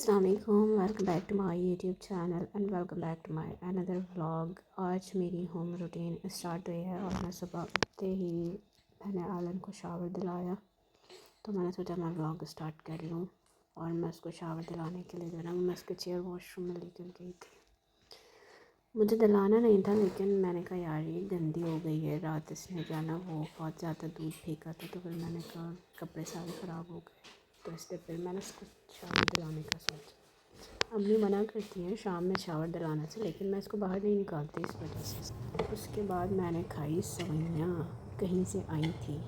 अस्सलाम वालेकुम, welcome back to my YouTube channel and welcome back to my another vlog. आज मेरी home routine start हुई है और मैं सुबह उठते ही मैंने आलन को शावर दिलाया, तो मैंने सोचा मैं व्लॉग स्टार्ट कर लूँ। और मैं उसको शावर दिलाने के लिए जो है ना मैं उसके चेयर वॉशरूम में लेकर गई थी। मुझे दिलाना नहीं था, लेकिन मैंने कहा यार ये गंदी हो गई है, रात इसने जो है ना वो बहुत ज़्यादा दूध फेंका था, तो फिर मैंने कहा कपड़े सारे ख़राब हो गए, तो इसलिए फिर मैंने उसको शावर दिलाने का सोचा। अम्मी मना करती हैं शाम में शावर दिलाने से, लेकिन मैं इसको बाहर नहीं निकालती इस वजह से। उसके बाद मैंने खाई सवैयाँ, कहीं से आई थी।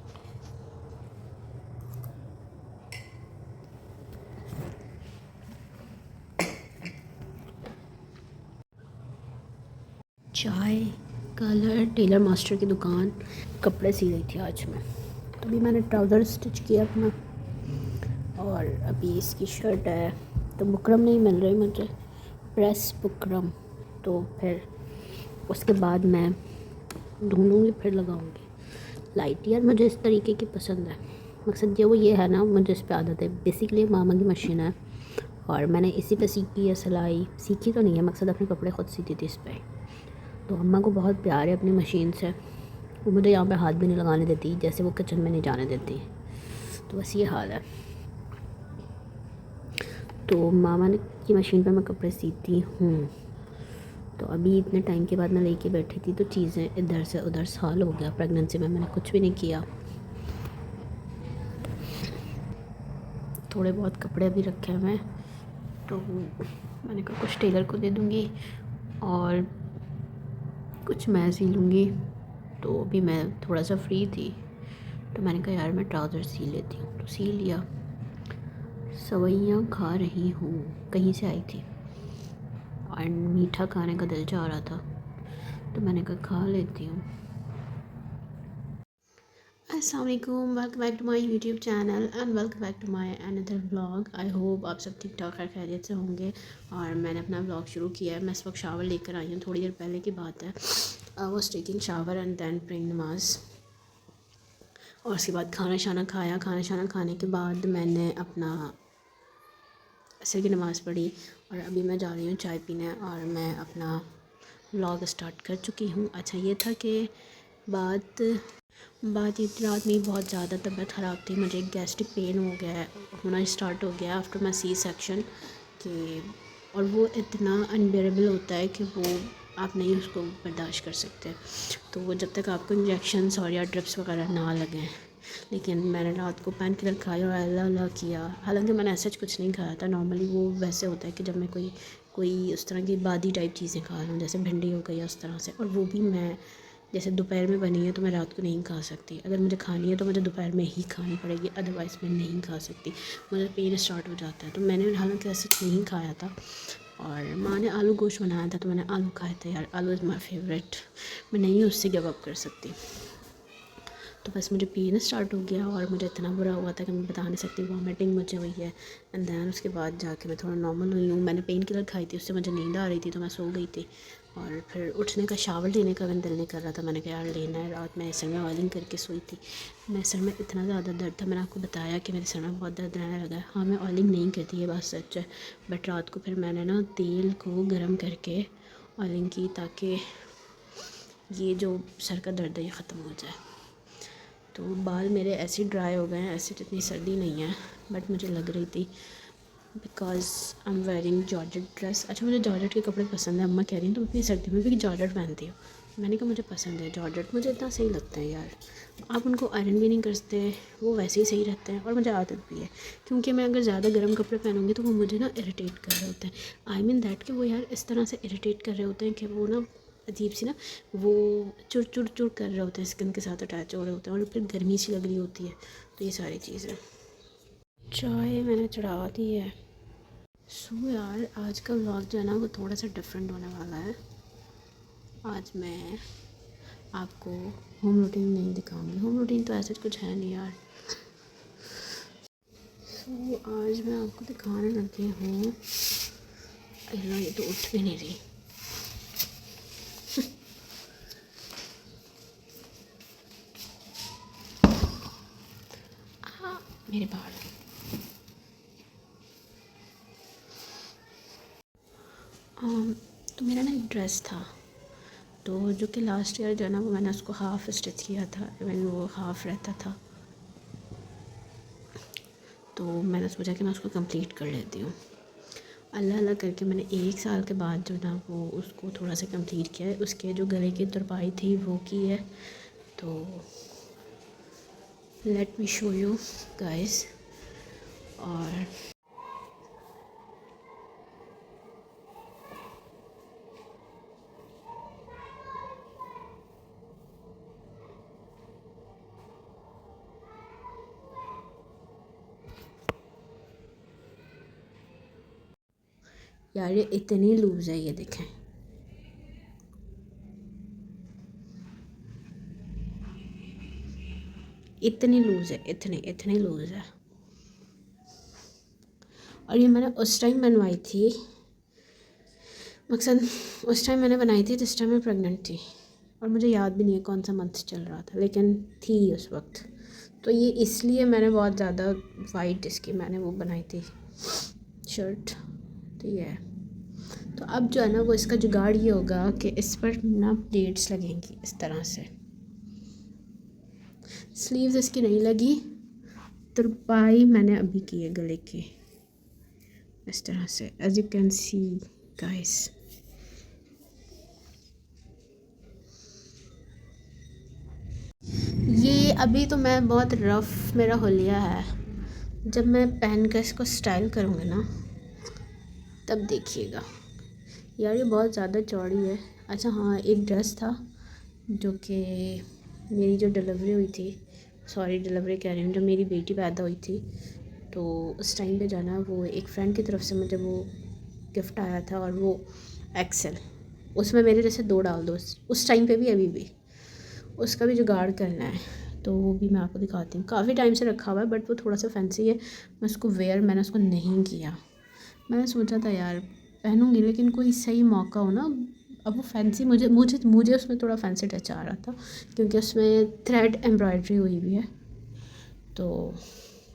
चाय, कलर, टेलर मास्टर की दुकान, कपड़े सी रही थी आज मैं। तो अभी मैंने ट्राउज़र स्टिच किया अपना, और अभी इसकी शर्ट है। तो बुकरम नहीं मिल रही मुझे, प्रेस बुकरम, तो फिर उसके बाद मैं ढूंढूंगी फिर लगाऊंगी। लाइट यार मुझे इस तरीके की पसंद है। मकसद ये है ना, मुझे इस पर आदत है। बेसिकली मामा की मशीन है और मैंने इसी पे सीखी है सिलाई। सीखी तो नहीं है, मकसद अपने कपड़े ख़ुद सीती थी इस पर। तो अम्मा को बहुत प्यार है अपनी मशीन से, वो मुझे यहाँ पे हाथ भी नहीं लगाने देती, जैसे वो किचन में नहीं जाने देती। तो बस ये हाल है। तो मामा ने की मशीन पर मैं कपड़े सीती हूँ। तो अभी इतने टाइम के बाद मैं लेके बैठी थी, तो चीज़ें इधर से उधर साल हो गया। प्रेगनेंसी में मैंने कुछ भी नहीं किया। थोड़े बहुत कपड़े भी रखे हुए हैं, तो मैंने कहा कुछ टेलर को दे दूँगी और कुछ मैं सी लूँगी। तो अभी मैं थोड़ा सा फ्री थी, तो मैंने कहा यार मैं ट्राउज़र सी लेती हूँ, तो सी लिया। सवैयाँ खा रही हूँ, कहीं से आई थी और मीठा खाने का दिल चाह रहा था, तो मैंने कहा खा लेती हूँ। अस्सलाम वालेकुम, welcome back to my YouTube channel and welcome back to my another vlog. I hope आप सब ठीक ठाक खैरियत से होंगे। और मैंने अपना व्लॉग शुरू किया है। मैं इस वक्त शावर लेकर आई हूँ, थोड़ी देर पहले की बात है। I was taking shower and then praying नमाज, और उसके बाद खाना शाना खाया। खाना शाना खाने के बाद मैंने अपना असर की नमाज़ पढ़ी, और अभी मैं जा रही हूँ चाय पीने, और मैं अपना व्लॉग स्टार्ट कर चुकी हूँ। अच्छा ये था कि बात ये थी, रात में बहुत ज़्यादा तबीयत ख़राब थी। मुझे गैस्ट्रिक पेन हो गया होना स्टार्ट हो गया आफ्टर माई सी सेक्शन के, और वो इतना अनबेरेबल होता है कि वो आप नहीं उसको बर्दाश्त कर सकते। तो वो जब तक आपको इंजेक्शन्स और या ड्रिप्स वगैरह ना लगें। लेकिन मैंने रात को पेन किलर खाया और अल्लाह अल्लाह किया। हालांकि मैंने ऐसा कुछ नहीं खाया था। नॉर्मली वो वैसे होता है कि जब मैं कोई उस तरह की बादी टाइप चीज़ें खा लूँ, जैसे भिंडी हो गई उस तरह से, और वो भी मैं जैसे दोपहर में बनी है तो मैं रात को नहीं खा सकती। अगर मुझे खानी है तो मुझे दोपहर में ही खानी पड़ेगी, अदरवाइज़ मैं नहीं खा सकती। मुझे पेन स्टार्ट हो जाता है। तो मैंने हालांकि ऐसा नहीं खाया था, और माँ ने आलू गोश्त बनाया था तो मैंने आलू खाए थे। यार आलू इज़ माई फेवरेट, मैं नहीं उससे गिव अप कर सकती। तो बस मुझे पेन स्टार्ट हो गया, और मुझे इतना बुरा हुआ था कि मैं बता नहीं सकती। वॉमिटिंग मुझे हुई है, एंड दैन उसके बाद जाके मैं थोड़ा नॉर्मल हुई हूँ। मैंने पेन किलर खाई थी, उससे मुझे नींद आ रही थी, तो मैं सो गई थी। और फिर उठने का, शावर लेने का भी दिल नहीं कर रहा था। मैंने कहा यार लेना है। रात में सर में ऑयलिंग करके सोई थी। मेरे सर में इतना ज़्यादा दर्द था, मैंने आपको बताया कि मेरे सर में बहुत दर्द रहने लगा है। हाँ मैं ऑयलिंग नहीं करती, ये बात सच है, बट रात को फिर मैंने ना तेल को गर्म करके ऑयलिंग की, ताकि ये जो सर का दर्द है ये ख़त्म हो जाए। तो बाल मेरे ऐसे ड्राई हो गए हैं। ऐसे इतनी सर्दी नहीं है, बट मुझे लग रही थी, because I am wearing georgette dress. अच्छा मुझे जॉर्जेट के कपड़े पसंद है। अम्मा कह रही हैं तुम अपनी सर्दी में भी जॉर्जेट पहनती हो। मैंने कहा मुझे पसंद है जॉर्जेट, मुझे इतना सही लगता है यार। आप उनको आयरन भी नहीं करते, वो वैसे ही सही रहते हैं, और मुझे आदत भी है। क्योंकि मैं अगर ज़्यादा गर्म कपड़े पहनूंगी तो वो मुझे ना इरिटेट कर रहे होते हैं। आई मीन दैट कि वो यार इस तरह से इरिटेट कर रहे होते हैं कि वो ना अजीब सी ना, वो चुर चुर चुर कर रहे होते हैं, स्किन के साथ अटैच हो रहे होते हैं, और फिर गर्मी सी लग रही होती है। तो ये सारी चीज़ें। चाय मैंने चढ़ा दी है। सो यार आज का व्लॉग जो है ना वो थोड़ा सा डिफरेंट होने वाला है। आज मैं आपको होम रूटीन नहीं दिखाऊंगी। होम रूटीन तो ऐसा कुछ है नहीं यार। सो आज मैं आपको दिखाने लगी हूँ। अल्लाह ये तो उठ भी नहीं रही। मेरे बाल तो मेरा ना एक ड्रेस था, तो जो कि लास्ट ईयर जो है ना वो मैंने उसको हाफ़ स्टिच किया था, इवन वो हाफ़ रहता था। तो मैंने सोचा कि मैं उसको कंप्लीट कर लेती हूँ। अल्लाह अल्लाह करके मैंने 1 साल के बाद जो ना वो उसको थोड़ा सा कंप्लीट किया है। उसके जो गले की तुरपाई थी वो की है। तो let me show you guys. और यार ये इतनी लूज़ है, ये देखें। इतनी लूज़ है, इतनी लूज़ है। और ये मैंने उस टाइम बनवाई थी, मकसद उस टाइम मैंने बनाई थी जिस टाइम मैं प्रेग्नेंट थी। और मुझे याद भी नहीं है कौन सा मंथ चल रहा था, लेकिन थी उस वक्त। तो ये इसलिए मैंने बहुत ज़्यादा वाइट इसकी मैंने वो बनाई थी शर्ट। तो ये है। तो अब जो है ना वो इसका जुगाड़ ये होगा कि इस पर ना प्लेट्स लगेंगी इस तरह से। स्लीव्स इसकी नहीं लगी, तुरपाई मैंने अभी की है गले की इस तरह से, as you can see guys. ये अभी तो मैं बहुत रफ़ मेरा हुलिया है, जब मैं पहन कर इसको स्टाइल करूँगी ना तब देखिएगा। यार ये बहुत ज़्यादा चौड़ी है। अच्छा हाँ, एक ड्रेस था जो कि मेरी जो डिलीवरी हुई थी, सॉरी डिलीवरी कह रही हूँ, जब मेरी बेटी पैदा हुई थी तो उस टाइम पे जाना वो एक फ्रेंड की तरफ से मुझे वो गिफ्ट आया था। और वो एक्सेल, उसमें मेरे जैसे 2 डाल दो उस टाइम पे भी, अभी भी उसका भी जुगाड़ करना है। तो वो भी मैं आपको दिखाती हूँ। काफ़ी टाइम से रखा हुआ है बट वो थोड़ा सा फैंसी है। मैं उसको मैंने उसको नहीं किया। मैंने सोचा था यार पहनूंगी, लेकिन कोई सही मौका हो ना। अब वो फैंसी मुझे मुझे मुझे उसमें थोड़ा फैंसी टच आ रहा था, क्योंकि उसमें थ्रेड एम्ब्रॉयडरी हुई हुई है। तो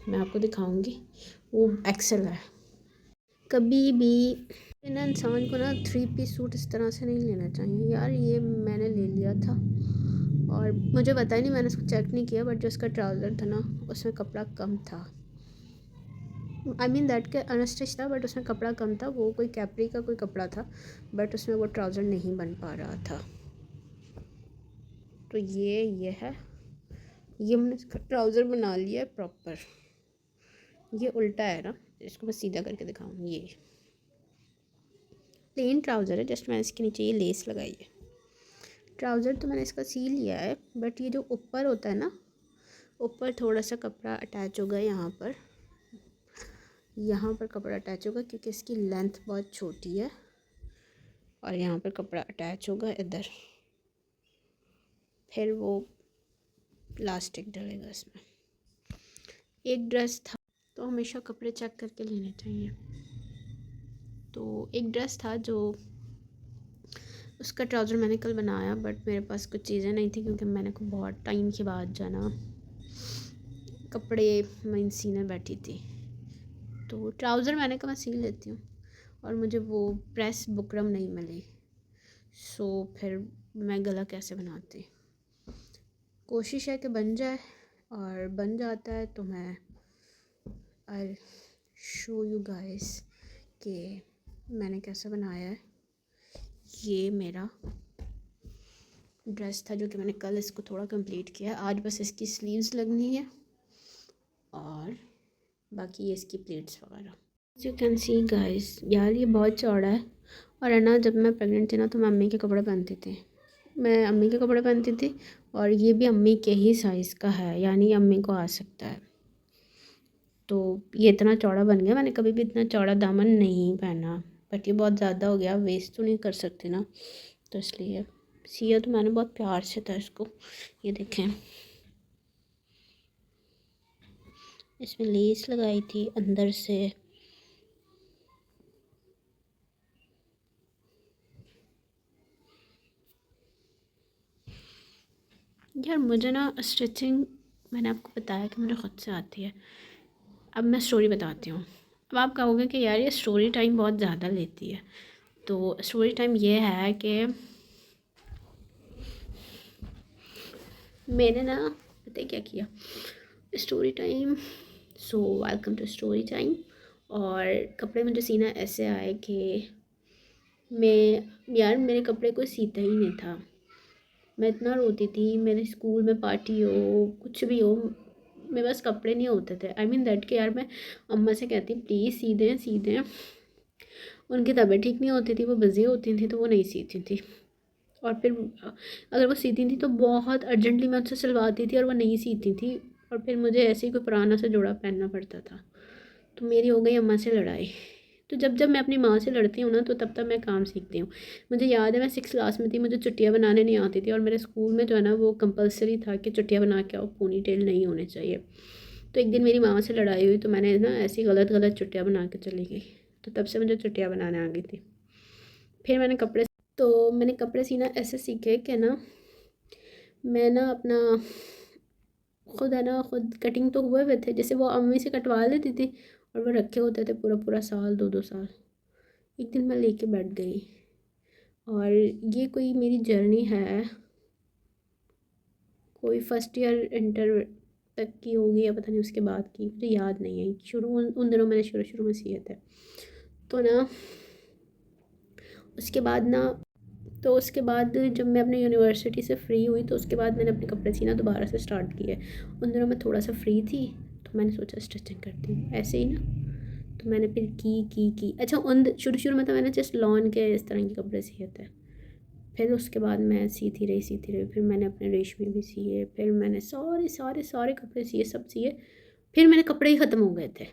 मैं आपको दिखाऊंगी। वो एक्सेल है। कभी भी ना इंसान को ना 3 पीस सूट इस तरह से नहीं लेना चाहिए। यार ये मैंने ले लिया था और मुझे पता ही नहीं, मैंने उसको चेक नहीं किया, बट जो उसका ट्राउज़र था ना उसमें कपड़ा कम था। आई मीन दैट के अनस्टिच था बट उसमें कपड़ा कम था। वो कोई कैपरी का कोई कपड़ा था बट उसमें वो ट्राउज़र नहीं बन पा रहा था। तो ये है, ये मैंने इसका ट्राउज़र बना लिया है प्रॉपर। ये उल्टा है ना, इसको मैं सीधा करके दिखाऊँ। ये प्लेन ट्राउज़र है, जस्ट मैंने इसके नीचे ये लेस लगाई है। ट्राउज़र तो मैंने इसका सी लिया है, बट ये जो ऊपर होता है ना, ऊपर थोड़ा सा कपड़ा अटैच होगा यहाँ पर कपड़ा अटैच होगा, क्योंकि इसकी लेंथ बहुत छोटी है। और यहाँ पर कपड़ा अटैच होगा इधर, फिर वो प्लास्टिक डलेगा इसमें। एक ड्रेस था, तो हमेशा कपड़े चेक करके लेने चाहिए। तो एक ड्रेस था जो उसका ट्राउज़र मैंने कल बनाया, बट मेरे पास कुछ चीज़ें नहीं थी, क्योंकि मैंने को बहुत टाइम के बाद जाना कपड़े मैं सीने बैठी थी। तो ट्राउज़र मैंने कहा मैं सी लेती हूँ, और मुझे वो प्रेस बुकरम नहीं मिली। सो फिर मैं गला कैसे बनाती। कोशिश है कि बन जाए, और बन जाता है तो मैं आई शो यू गाइस कि मैंने कैसे बनाया है। ये मेरा ड्रेस था जो कि मैंने कल इसको थोड़ा कंप्लीट किया। आज बस इसकी स्लीव्स लगनी है और बाकी ये इसकी प्लेट्स वगैरह। यू कैन सी गाइस, यार ये बहुत चौड़ा है। और है ना, जब मैं प्रेग्नेंट थी ना तो मैं अम्मी के कपड़े पहनती थी। मैं अम्मी के कपड़े पहनती थी, और ये भी अम्मी के ही साइज़ का है, यानी अम्मी को आ सकता है। तो ये इतना चौड़ा बन गया। मैंने कभी भी इतना चौड़ा दामन नहीं पहना, बट ये बहुत ज़्यादा हो गया, वेस्ट तो नहीं कर सकती ना, तो इसलिए सिया तो मैंने बहुत प्यार से था इसको। ये देखें, इसमें लेस लगाई थी अंदर से। यार मुझे ना स्टिचिंग, मैंने आपको बताया कि मुझे ख़ुद से आती है। अब मैं स्टोरी बताती हूँ। अब आप कहोगे कि यार ये स्टोरी टाइम बहुत ज़्यादा लेती है, तो स्टोरी टाइम ये है कि मैंने ना पता है क्या किया। Story time, so welcome to story time. और कपड़े मुझे सीना ऐसे आए कि यार मेरे कपड़े कोई सीता ही नहीं था। मैं इतना रोती थी, मेरे स्कूल में पार्टी हो कुछ भी हो, मेरे पास कपड़े नहीं होते थे। आई मीन दैट कि यार मैं अम्मा से कहती प्लीज़ सी दें सी दें। उनकी तबीयत ठीक नहीं होती थी, वो बिज़ी होती थी तो वो नहीं सीती थी। और फिर अगर वो सीती थी तो बहुत अर्जेंटली मैं उससे सिलवाती थी और वो नहीं सीती थी। और फिर मुझे ऐसे ही कोई पुराना सा जोड़ा पहनना पड़ता था। तो मेरी हो गई अम्मा से लड़ाई। तो जब जब मैं अपनी माँ से लड़ती हूँ ना तो तब तब मैं काम सीखती हूँ। मुझे याद है मैं 6 क्लास में थी, मुझे चुटियाँ बनाने नहीं आती थी और मेरे स्कूल में जो है ना वो कंपलसरी था कि चुटियाँ बना के आओ, पोनी टेल नहीं होने चाहिए। तो एक दिन मेरी माँ से लड़ाई हुई तो मैंने ना ऐसी गलत गलत चुटियाँ बना के चली गई। तो तब से मुझे चुटियाँ बनाने आ गई थी। फिर मैंने कपड़े सीना ऐसे सीखे कि ना मैं ना अपना खुद है ना खुद कटिंग तो हुए हुए थे, जैसे वो अम्मी से कटवा लेती थी और वो रखे होते थे पूरा पूरा साल 2-2 साल। एक दिन मैं लेके बैठ गई और ये कोई मेरी जर्नी है, कोई फर्स्ट ईयर इंटर तक की होगी या पता नहीं उसके बाद की, मुझे याद नहीं है। उन दिनों मैंने शुरू शुरू में सिए थे। तो ना उसके बाद ना तो उसके बाद जब मैं अपने यूनिवर्सिटी से फ्री हुई तो उसके बाद मैंने अपने कपड़े सीना दोबारा से स्टार्ट किए। उन दिनों मैं थोड़ा सा फ्री थी तो मैंने सोचा स्टिचिंग करती हूँ ऐसे ही ना। तो मैंने फिर की अच्छा शुरू शुरू में तो मैंने जस्ट लॉन के इस तरह के कपड़े सिए थे। फिर उसके बाद मैं सीती रही, फिर मैंने अपने रेशमी भी सिए, फिर मैंने सारे सारे सारे कपड़े सिए, सब सिए। फिर मेरे कपड़े ही ख़त्म हो गए थे।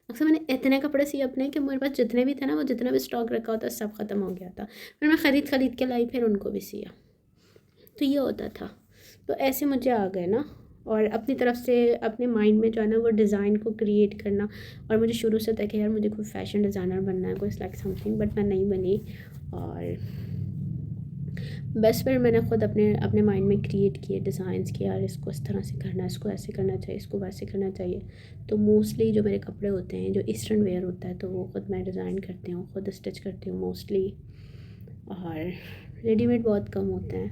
अक्सर मैंने इतने कपड़े सिए अपने कि मेरे पास जितने भी थे ना, वो जितना भी स्टॉक रखा होता सब ख़त्म हो गया था। फिर मैं ख़रीद के लाई, फिर उनको भी सिया। तो ये होता था। तो ऐसे मुझे आ गए ना। और अपनी तरफ से अपने माइंड में जो है ना वो डिज़ाइन को क्रिएट करना। और मुझे शुरू से था कि यार मुझे कोई फ़ैशन डिज़ाइनर बनना है, कोई लाइक समथिंग, बट मैं नहीं बनी। और बस फिर मैंने ख़ुद अपने अपने माइंड में क्रिएट किए डिज़ाइंस कि यार इसको इस तरह से करना है, इसको ऐसे करना चाहिए, इसको वैसे करना चाहिए। तो मोस्टली जो मेरे कपड़े होते हैं जो ईस्टर्न वेयर होता है तो वो ख़ुद मैं डिज़ाइन करती हूँ, ख़ुद स्टिच करती हूँ मोस्टली। और रेडीमेड बहुत कम होते हैं,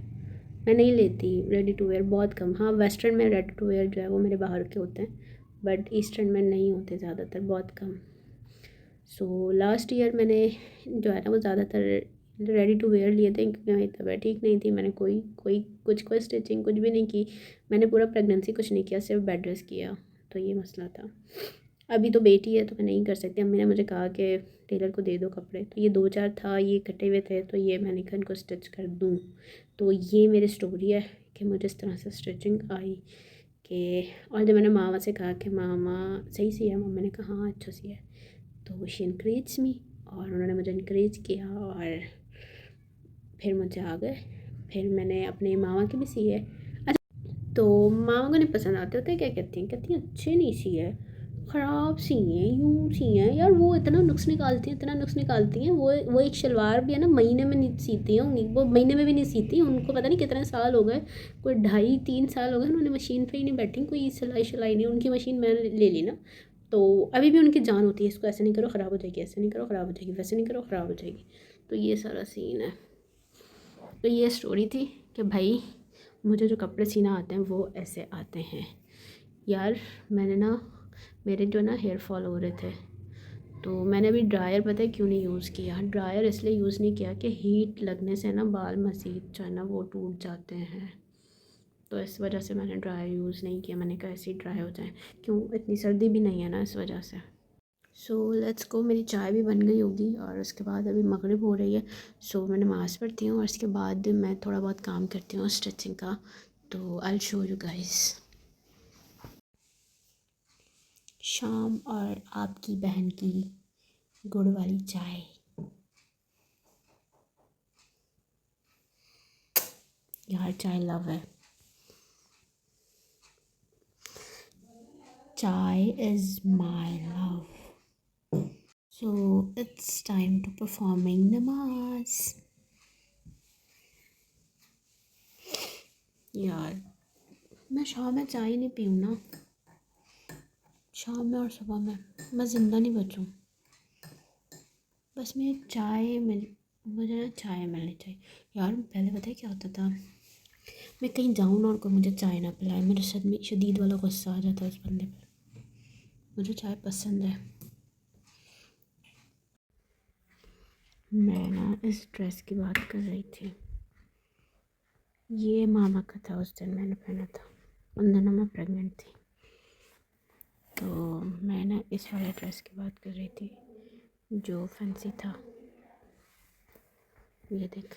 मैं नहीं लेती रेडी टू वेयर, बहुत कम। हाँ वेस्टर्न में रेडी टू वेयर जो है वो मेरे बाहर के होते हैं, बट ईस्टर्न में नहीं होते ज़्यादातर, बहुत कम। सो लास्ट ईयर मैंने जो है ना वो ज़्यादातर रेडी टू वेयर लिए थे क्योंकि मेरी तबीयत ठीक नहीं थी। मैंने कोई स्टिचिंग कुछ भी नहीं की। मैंने पूरा प्रेगनेंसी कुछ नहीं किया, सिर्फ बेड रेस्ट किया। तो ये मसला था। अभी तो बेटी है तो मैं नहीं कर सकती। अम्मी ने मुझे कहा कि टेलर को दे दो कपड़े, तो ये 2-4 था, ये कटे हुए थे तो ये मैंने कहा इनको स्टिच कर दूँ। तो ये मेरी स्टोरी है कि मुझे इस तरह से स्टिचिंग आई कि। और जब मैंने मामा से कहा कि मामा सही सी है, मम्मी ने कहा हाँ अच्छा सी है, तो शी इनक्रेज मी। और उन्होंने मुझे इनक्रेज किया और फिर मुझे आ गए। फिर मैंने अपने मामा के भी सिए। अच्छा, तो मामा को नहीं पसंद आते होते, क्या कहती हैं अच्छे नहीं सिए, ख़राब सिए, यूँ सिए यार। वो इतना नुक्स निकालती हैं, इतना नुक्स निकालती हैं। वो एक शलवार भी है ना महीने में नहीं सीती हैं, वो महीने में भी नहीं सीती। उनको पता नहीं कितने साल हो गए, कोई 2.5-3 साल हो गए उन्होंने मशीन पे ही नहीं बैठी, कोई सिलाई शलाई नहीं। उनकी मशीन मैंने ले ली ना, तो अभी भी उनकी जान होती है इसको ऐसे नहीं करो ख़राब हो जाएगी, ऐसे नहीं करो ख़राब हो जाएगी, वैसे नहीं करो ख़राब हो जाएगी। तो ये सारा सीन है। तो ये स्टोरी थी कि भाई मुझे जो कपड़े सीना आते हैं वो ऐसे आते हैं यार। मैंने ना मेरे जो ना हेयर फॉल हो रहे थे, तो मैंने अभी ड्रायर पता है क्यों नहीं यूज़ किया। ड्रायर इसलिए यूज़ नहीं किया कि हीट लगने से ना बाल मज़ीद जो है ना वो टूट जाते हैं। तो इस वजह से मैंने ड्रायर यूज़ नहीं किया। मैंने कहा ऐसे ही ड्राई हो जाए, क्यों इतनी सर्दी भी नहीं है ना इस वजह से। So let's go. मेरी चाय भी बन गई होगी और उसके बाद अभी मगरिब हो रही है। सो मैं नमाज़ पढ़ती हूँ और उसके बाद मैं थोड़ा बहुत काम करती हूँ स्टिचिंग का। तो आई शो यू गाइस। शाम और आपकी बहन की गुड़ वाली चाय। यार चाय लव है, chai is my love. So it's time to performing नमाज। यार मैं शाम में चाय नहीं पीऊँ ना, शाम में और सुबह में मैं ज़िंदा नहीं बचूँ। बस मैं चाय मिल मुझे ना चाय मिलनी चाहिए यार। पहले पता है क्या होता था, मैं कहीं जाऊँ ना और कोई मुझे चाय ना पिलाए, मेरे सद में शदीद वाला गुस्सा आ जाता है उस बंदे पर। मुझे चाय पसंद है। मैं ना इस ड्रेस की बात कर रही थी, ये मामा का था, उस दिन मैंने पहना था, उन दिनों मैं प्रेग्नेंट थी। तो मैं ना इस वाले ड्रेस की बात कर रही थी जो फैंसी था। ये देख,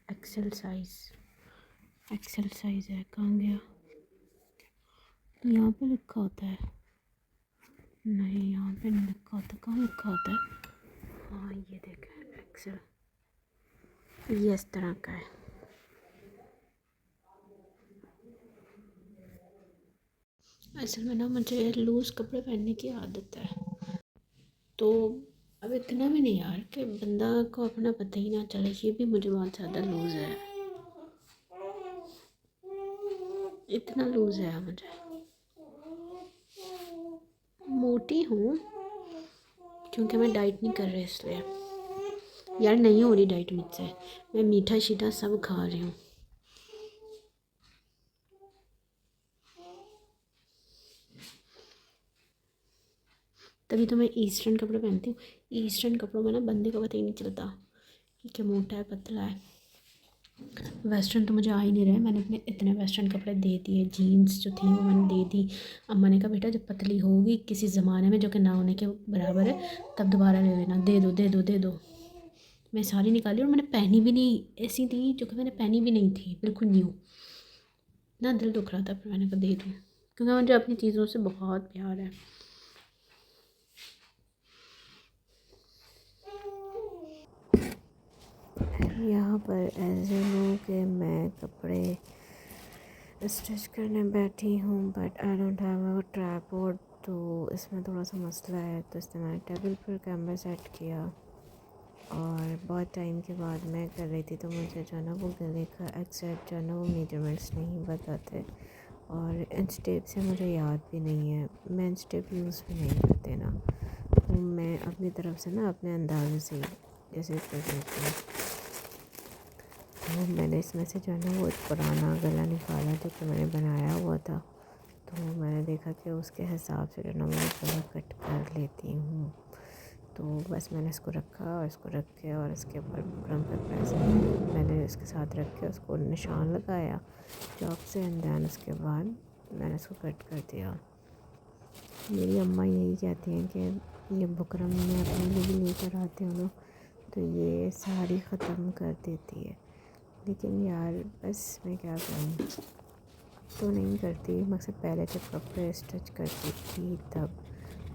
एक्सेल साइज़, एक्सेल साइज़ है। कहाँ गया? यहाँ पे लिखा होता है, नहीं यहाँ पे नहीं लिखा होता। कहाँ लिखा होता है? हाँ ये देख, एक्सेल, ये इस तरह का है। असल में ना मुझे लूज़ कपड़े पहनने की आदत है, तो अब इतना भी नहीं यार कि बंदा को अपना पता ही ना चले। ये भी मुझे बहुत ज़्यादा लूज़ है, इतना लूज़ है मुझे। मोटी हूँ क्योंकि मैं डाइट नहीं कर रही इसलिए। यार नहीं हो रही डाइट मुझसे, मैं मीठा शीठा सब खा रही हूँ। तभी तो मैं ईस्टर्न कपड़े पहनती हूँ। ईस्टर्न कपड़ों में ना बंदे को पता ही नहीं चलता कि क्या मोटा है पतला है। वेस्टर्न तो मुझे आ ही नहीं रहे। मैंने अपने इतने वेस्टर्न कपड़े दे दिए, जीन्स जो थी वो मैंने दे दी। अम्मा ने कहा बेटा जब पतली होगी किसी ज़माने में जो कि ना होने के बराबर है, तब दोबारा ले लेना। दे दो दे दो दे दो। मैं सारी निकाली और मैंने पहनी भी नहीं। ऐसी थी जो कि मैंने पहनी भी नहीं थी, बिल्कुल न्यू। ना दिल दुख रहा था, फिर मैंने कहा दे दूँ, क्योंकि मुझे अपनी चीज़ों से बहुत प्यार है। यहाँ पर ऐसे हूँ कि मैं कपड़े स्टिच करने बैठी हूँ, but I don't have a tripod, तो इसमें थोड़ा सा मसला है। तो इसलिए मैंने टेबल पर कैमरा सेट किया और बहुत टाइम के बाद मैं कर रही थी, तो मुझे जो है ना वो गले का एक्सेप्ट जो है ना वो मेजरमेंट्स नहीं बताते, और इंच टेप से मुझे याद भी नहीं है। मैं इंच टेप यूज़ भी नहीं करते ना, तो मैं अपनी तरफ से ना अपने अंदाज़े से जैसे कर देती हूँ। तो मैंने इसमें से जो है ना वो एक पुराना गला निकाला जो कि मैंने बनाया हुआ था, तो मैंने देखा कि उसके हिसाब से जो है ना मैं गला कट कर लेती हूँ। तो बस मैंने इसको रखा और इसको रख के और इसके ऊपर बुकरम पे प्रेस मैंने इसके साथ रख के उसको निशान लगाया चॉक से, एंड देन उसके बाद मैंने इसको कट कर दिया। मेरी अम्मा यही कहती हैं कि ये बुकरम मैं अपने लिए भी लेकर आती हूँ ना, तो ये साड़ी ख़त्म कर देती है। लेकिन यार बस मैं क्या करूँ, तो नहीं करती। मकसद पहले जब कपड़े स्टिच करती थी तब,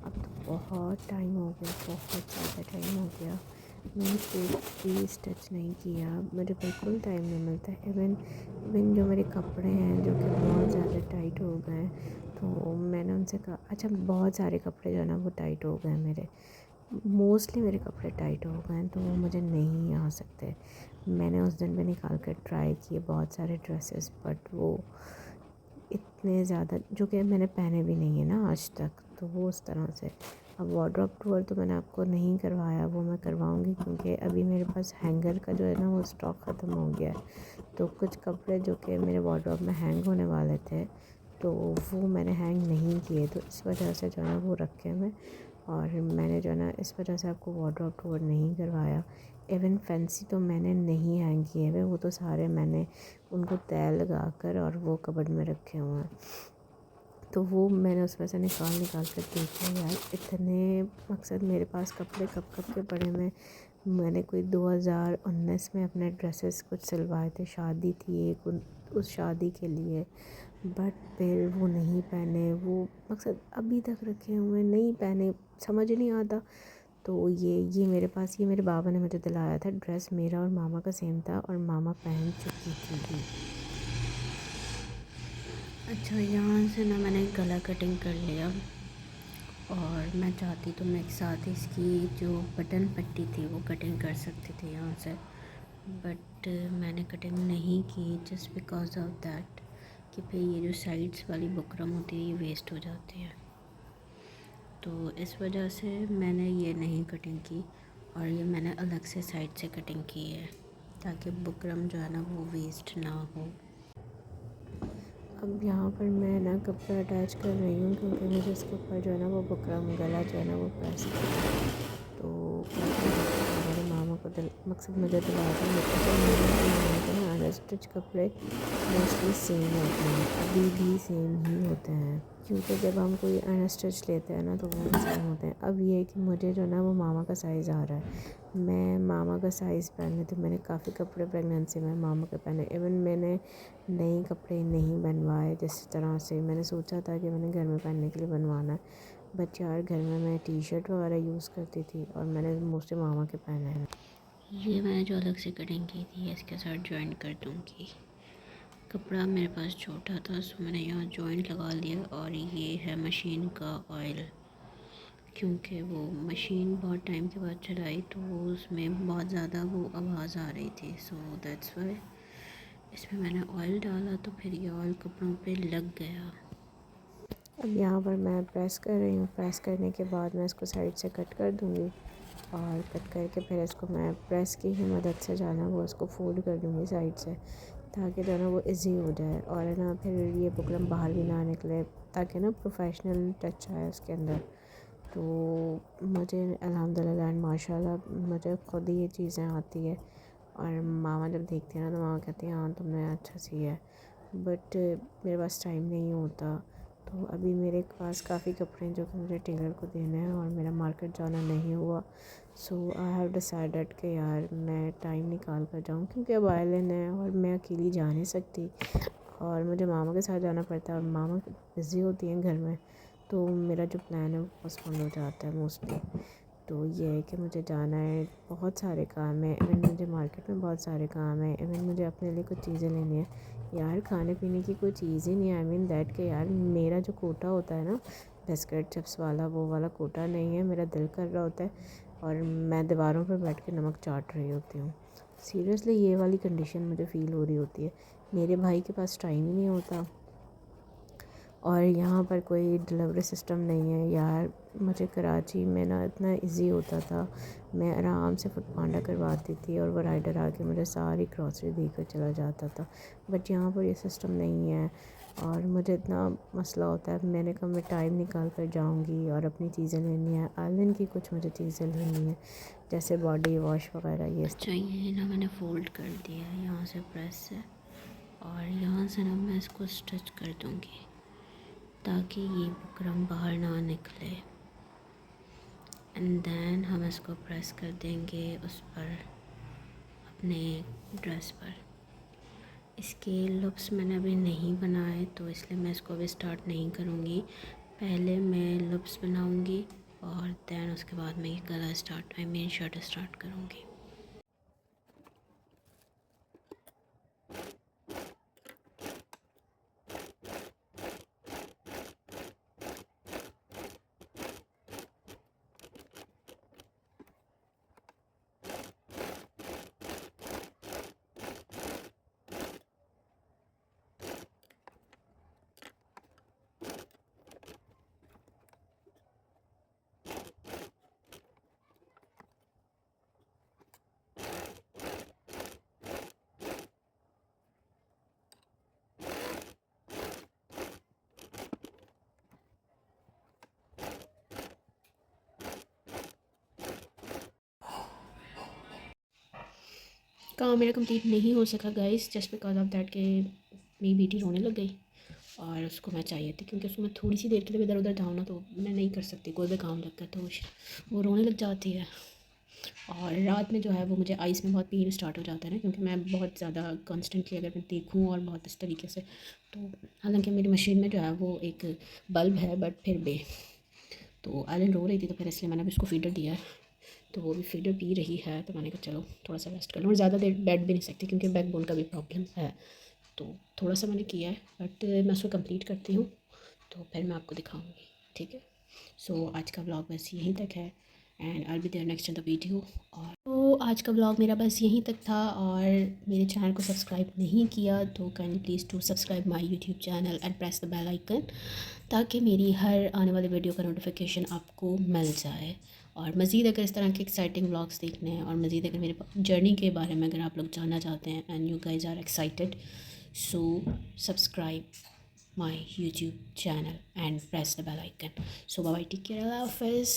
अब तो बहुत टाइम हो गया, बहुत ज़्यादा टाइम हो गया। मैंने कुछ भी स्टिच नहीं किया, मुझे बिल्कुल टाइम नहीं मिलता। इवन जो मेरे कपड़े हैं जो कि बहुत ज़्यादा टाइट हो गए हैं, तो मैंने उनसे कहा, अच्छा बहुत सारे कपड़े जो है ना वो टाइट हो गए मेरे, मोस्टली मेरे कपड़े टाइट हो गए हैं, तो वो मुझे नहीं आ सकते। मैंने उस दिन भी निकाल कर ट्राई किए बहुत सारे ड्रेसेस, बट वो इतने ज़्यादा जो कि मैंने पहने भी नहीं है ना आज तक, तो वो उस तरह से। अब वार्डरोब टूर तो मैंने आपको नहीं करवाया, वो मैं करवाऊँगी, क्योंकि अभी मेरे पास हैंगर का जो है ना वो स्टॉक ख़त्म हो गया है। तो कुछ कपड़े जो कि मेरे वार्डरोब में हैंग होने वाले थे, तो वो मैंने हैंग नहीं किए, तो इस वजह से जो है ना वो रखे मैं, और मैंने जो है ना इस वजह से आपको वार्डरोब टूर नहीं करवाया। इवन फैंसी तो मैंने नहीं हैंग किए हुए, वो तो सारे मैंने उनको तय लगा कर और वो कबर्ड में रखे हुए हैं। तो वो मैंने उसमें से निकाल कर देखे यार, इतने मकसद मेरे पास कपड़े कब कब के पड़े में। मैंने कोई 2019 में अपने ड्रेसेस कुछ सिलवाए थे, शादी थी एक, उस शादी के लिए, बट फिर वो नहीं पहने, वो मकसद अभी तक रखे हुए नहीं पहने, समझ नहीं आता। तो ये मेरे पास, ये मेरे बाबा ने मुझे दिलाया था ड्रेस, मेरा और मामा का सेम था, और मामा पहन चुकी थी। अच्छा यहाँ से ना मैंने गला कटिंग कर लिया, और मैं चाहती तो मैं एक साथ इसकी जो बटन पट्टी थी वो कटिंग कर सकती थी यहाँ से, बट मैंने कटिंग नहीं की जस्ट बिकॉज ऑफ दैट कि फिर ये जो साइड्स वाली बुकरम होती है ये वेस्ट हो जाती है, तो इस वजह से मैंने ये नहीं कटिंग की। और ये मैंने अलग से साइड से कटिंग की है ताकि बुकरम जो है ना वो वेस्ट ना हो। अब यहाँ पर मैं ना कपड़ा अटैच कर रही हूँ क्योंकि मुझे इसके ऊपर जो है ना वो बुकरम गला जो है ना वो प्रेस करना है। तो हमारे मामा को मकसद मुझे दिला था ना अनस्टिच कपड़े मोस्टली सेम होते हैं, अभी भी सेम ही होते हैं क्योंकि जब हम कोई अनस्टिच लेते हैं ना तो वो सेम होते हैं। अब ये है कि मुझे जो ना वो मामा का साइज़ आ रहा है, मैं मामा का साइज़ पहनने तो मैंने काफ़ी कपड़े प्रेगनेंसी में मामा के पहने। इवन मैंने नए कपड़े नहीं बनवाए, जिस तरह से मैंने सोचा था कि मैंने घर में पहनने के लिए बनवाना है, बट यार घर में मैं टी शर्ट वगैरह यूज़ करती थी और मैंने मोस्टली मामा के पहने हैं। ये मैंने जो अलग से कटिंग की थी इसके साथ जॉइन कर दूँगी। कपड़ा मेरे पास छोटा था सो मैंने यहाँ जॉइंट लगा लिया। और ये है मशीन का ऑयल, क्योंकि वो मशीन बहुत टाइम के बाद चलाई तो उसमें बहुत ज़्यादा वो आवाज़ आ रही थी, सो दैट्स वाई इसमें मैंने ऑयल डाला तो फिर ये ऑयल कपड़ों पे लग गया। अब यहाँ पर मैं प्रेस कर रही हूँ। प्रेस करने के बाद मैं इसको साइड से कट कर दूँगी और कट करके फिर इसको मैं प्रेस की ही मदद से जाना वो इसको फोल्ड कर दूँगी साइड से, ताकि जो है ना वो इजी हो जाए और है ना फिर ये बुकरम बाहर भी ना निकले, ताकि ना प्रोफेशनल टच आए उसके अंदर। तो मुझे अल्हम्दुलिल्लाह एंड माशाल्लाह मुझे ख़ुद ही ये चीज़ें आती है और मामा जब देखती है ना तो मामा कहती है हाँ तुमने अच्छा सिया है, बट मेरे पास टाइम नहीं होता। तो अभी मेरे पास काफ़ी कपड़े हैं जो कि मुझे टेलर को देने हैं और मेरा मार्केट जाना नहीं हुआ। सो आई हैव डिसाइडेड कि यार मैं टाइम निकाल कर जाऊँ, क्योंकि अब आइलैंड है और मैं अकेली जा नहीं सकती और मुझे मामा के साथ जाना पड़ता है और मामा बिज़ी होती हैं घर में, तो मेरा जो प्लान है वो पोस्टपोन हो जाता है मोस्टली। तो ये है कि मुझे जाना है, बहुत सारे काम हैं, इवन मुझे मार्केट में बहुत सारे काम हैं, इवन मुझे अपने लिए कुछ चीज़ें लेनी है। यार खाने पीने की कोई चीज़ ही नहीं है, आई मीन दैट कि यार मेरा जो कोटा होता है ना बिस्किट चिप्स वाला, वो वाला कोटा नहीं है। मेरा दिल कर रहा होता है और मैं दीवारों पर बैठ के नमक चाट रही होती हूँ। सीरियसली ये वाली कंडीशन मुझे फ़ील हो रही होती है। मेरे भाई के पास टाइम ही नहीं होता और यहाँ पर कोई डिलीवरी सिस्टम नहीं है। यार मुझे कराची में ना इतना इजी होता था, मैं आराम से फूड पांडा करवाती थी और वो राइडर आके मुझे सारी ग्रॉसरी देकर चला जाता था, बट यहाँ पर ये सिस्टम नहीं है और मुझे इतना मसला होता है। मैंने कहा मैं टाइम निकाल कर जाऊँगी और अपनी चीज़ें लेनी है, आइलैंड की कुछ मुझे चीज़ें लेनी है जैसे बॉडी वॉश वगैरह। ये अच्छा ये ना मैंने फ़ोल्ड कर दिया है यहाँ से प्रेस से और यहाँ से ना मैं इसको स्टिच कर दूँगी ताकि ये बुकरम बाहर ना निकले। एंड देन हम इसको प्रेस कर देंगे उस पर, अपने ड्रेस पर। इसके लुप्स मैंने अभी नहीं बनाए तो इसलिए मैं इसको अभी स्टार्ट नहीं करूँगी। पहले मैं लुप्स बनाऊँगी और देन उसके बाद मैं ये गला स्टार्ट शर्ट स्टार्ट करूँगी। काम मेरा कंप्लीट नहीं हो सका guys, just because of that कि मेरी बेटी रोने लग गई और उसको मैं चाहिए थी, क्योंकि उसको मैं थोड़ी सी देर के लिए इधर उधर जाऊँ ना तो मैं नहीं कर सकती, कोई भी काम लगता है तो वो रोने लग जाती है। और रात में जो है वो मुझे आइस में बहुत पेन स्टार्ट हो जाता है ना, क्योंकि मैं बहुत ज़्यादा कॉन्स्टेंटली अगर मैं देखूँ और बहुत इस तरीके से, तो हालांकि मेरी मशीन में जो है वो एक बल्ब है बट फिर भी। तो आयरन रो रही थी तो फिर इसलिए मैंने भी उसको फीडर दिया है, तो वो भी फीडर पी रही है, तो मैंने कहा चलो थोड़ा सा रेस्ट कर लूँ। और ज़्यादा देर बैठ भी नहीं सकती क्योंकि बैक बोन का भी प्रॉब्लम है, तो थोड़ा सा मैंने किया है बट मैं उसको कंप्लीट करती हूँ तो फिर मैं आपको दिखाऊंगी, ठीक है। सो आज का व्लॉग बस यहीं तक है and I be there next in the video. और तो आज का व्लॉग मेरा बस यहीं तक था, और मेरे चैनल को सब्सक्राइब नहीं किया तो kindly please to subscribe my YouTube channel and press the bell icon ताकि मेरी हर आने वाली वीडियो का नोटिफिकेशन आपको मिल जाए। और मज़ीद अगर इस तरह के एक्साइटिंग व्लॉग्स देखने हैं और मज़ीद अगर मेरे जर्नी के बारे में अगर आप लोग जानना चाहते हैं and you guys are excited, so subscribe my YouTube channel and press the bell icon. So bye, take care, अल्लाह हाफिज़।